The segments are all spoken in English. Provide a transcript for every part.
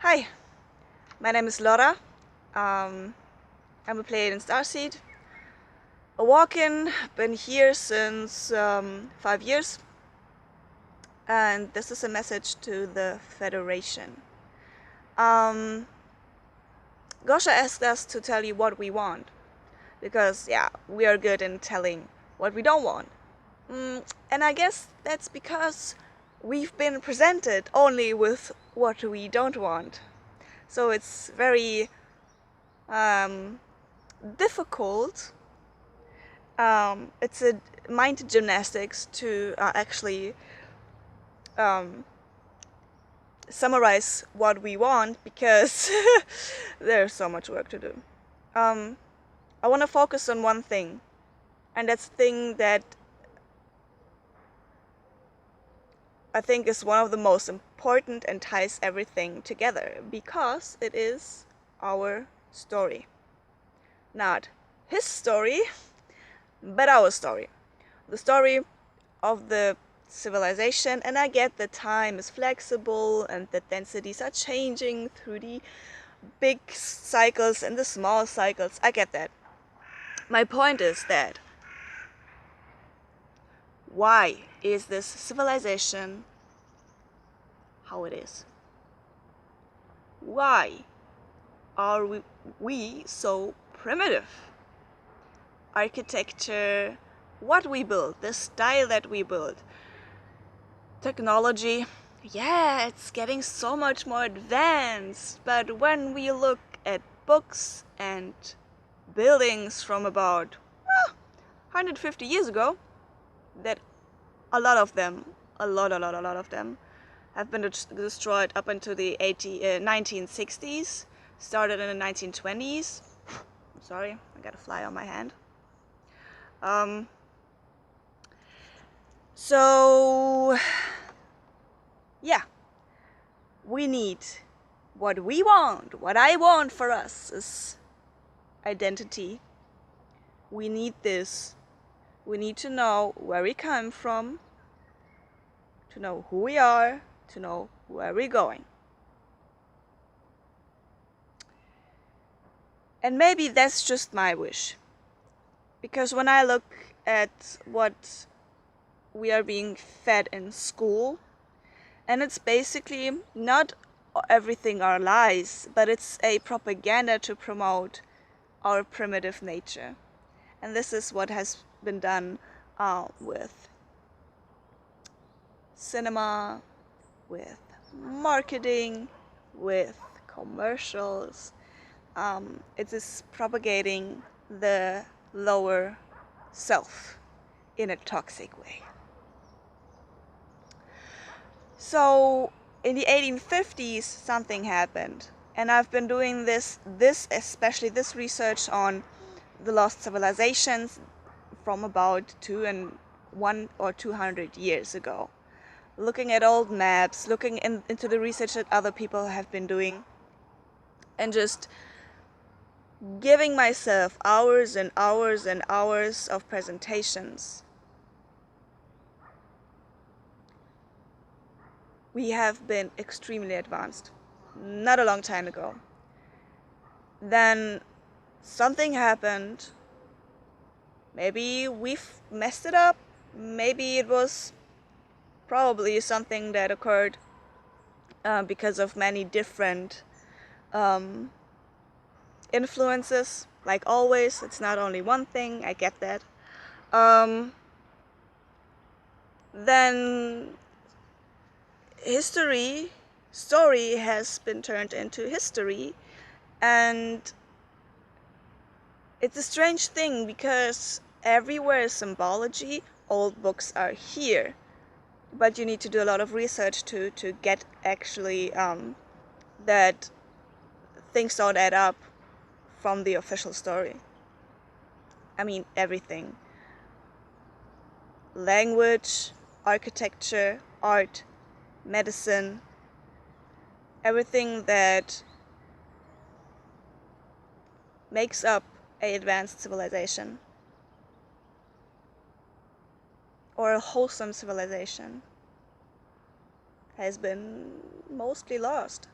Hi, my name is Laura. Um, I'm a player in Starseed. A walk-in, been here since 5 years, and this is a message to the Federation. Um, Gosha asked us to tell you what we want, because yeah, we are good in telling what we don't want. And I guess that's because we've been presented only with what we don't want. So it's very um, difficult. It's a mind gymnastics to actually um, summarize what we want because there's so much work to do. Um, I want to focus on one thing, and that's the thing that I think is one of the most important and ties everything together because it is our story. Not his story, but our story. The story of the civilization, and I get that time is flexible and that densities are changing through the big cycles and the small cycles. I get that. My point is that why is this civilization how it is? Why are we so primitive? Architecture, what we build, the style that we build, technology, yeah, it's getting so much more advanced, but when we look at books and buildings from about 150 years ago, that a lot of them, a lot of them, have been destroyed up until the 1960s, started in the 1920s. Sorry, I got a fly on my hand. Um, so, yeah, we need what we want, what I want for us is identity. We need this. We need to know where we come from, to know who we are, to know where we're going. And maybe that's just my wish. Because when I look at what we are being fed in school, and it's basically not everything are lies, but it's a propaganda to promote our primitive nature. And this is what has been done with cinema, with marketing, with commercials. It is propagating the lower self in a toxic way. So in the 1850s, something happened, and I've been doing especially this research on the lost civilizations from about 100 or 200 years ago. Looking at old maps, looking into the research that other people have been doing, and just giving myself hours and hours and hours of presentations. We have been extremely advanced, not a long time ago. Then something happened. Maybe we've messed it up. Maybe it was probably something that occurred because of many different influences. Like always, it's not only one thing, I get that. Then story has been turned into history, and it's a strange thing because everywhere is symbology. Old books are here, but you need to do a lot of research to get actually that things don't add up from the official story. I mean, everything. Language, architecture, art, medicine, everything that makes up an advanced civilization or a wholesome civilization has been mostly lost.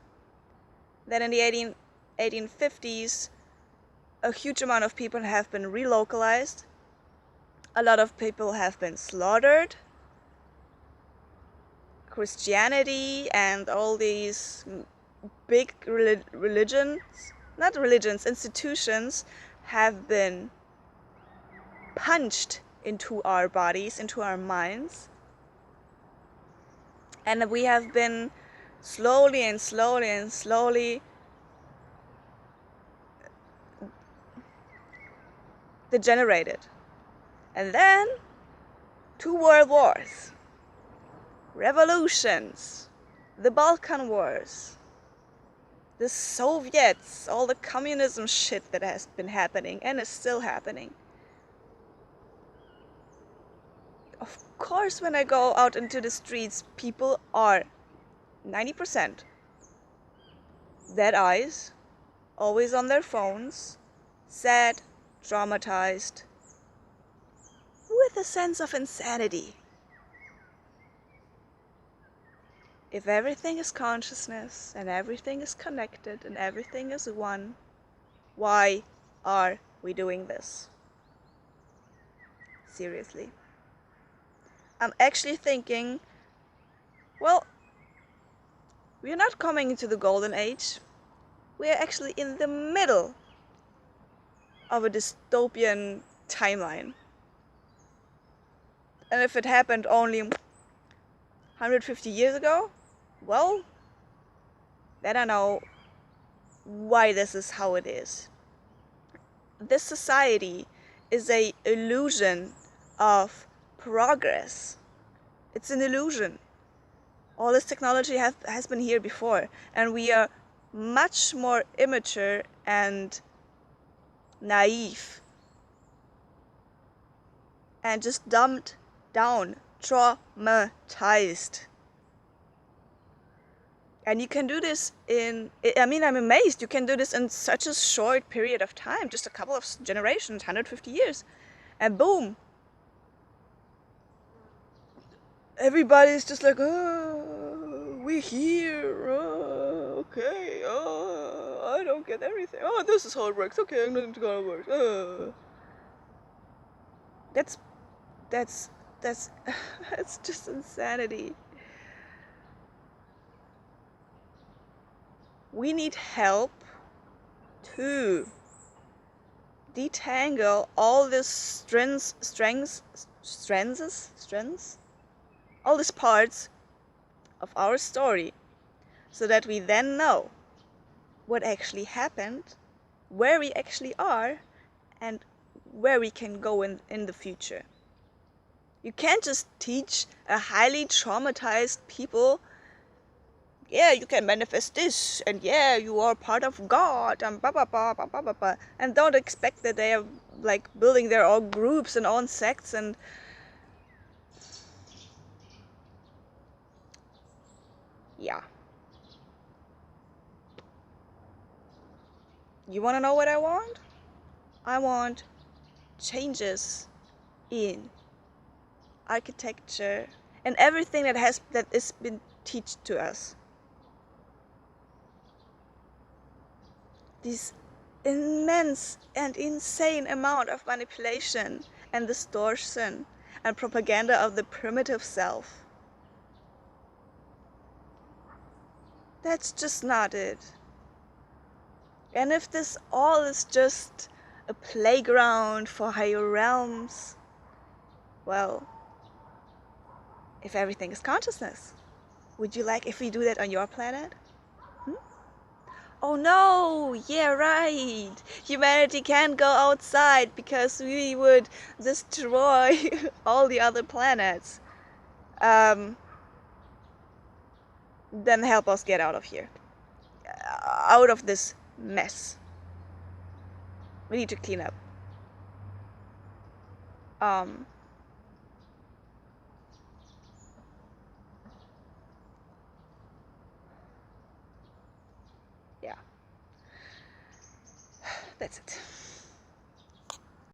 Then in the 1850s, a huge amount of people have been relocalized. A lot of people have been slaughtered. Christianity and all these big institutions have been punched into our bodies, into our minds. And we have been slowly degenerated. And then 2 world wars, revolutions, the Balkan Wars, the Soviets, all the communism shit that has been happening and is still happening. Of course, when I go out into the streets, people are 90% dead eyes, always on their phones, sad, traumatized, with a sense of insanity. If everything is consciousness and everything is connected and everything is one, why are we doing this? Seriously. I'm actually thinking, well, we're not coming into the golden age. We're actually in the middle of a dystopian timeline. And if it happened only 150 years ago, well, then I know why this is how it is. This society is an illusion of progress. It's an illusion. All this technology has been here before, and we are much more immature and naive and just dumbed down, traumatized. And you can do this I'm amazed you can do this in such a short period of time, just a couple of generations, 150 years, and boom, everybody's just like, oh, we're here, okay, I don't get everything, this is how it works, okay, I'm not gonna work, that's it's just insanity. We need help to detangle all these strands, all these parts of our story, so that we then know what actually happened, where we actually are, and where we can go in the future. You can't just teach a highly traumatized people, yeah, you can manifest this, and yeah, you are part of God, and blah blah blah blah blah blah blah, and don't expect that they are like building their own groups and own sects and yeah. You want to know what I want? I want changes in architecture and everything that is been taught to us. This immense and insane amount of manipulation and distortion and propaganda of the primitive self. That's just not it. And if this all is just a playground for higher realms, well, if everything is consciousness, would you like if we do that on your planet? Oh no, yeah, right. Humanity can't go outside because we would destroy all the other planets. Then help us get out of here. Out of this mess. We need to clean up. Yeah. That's it.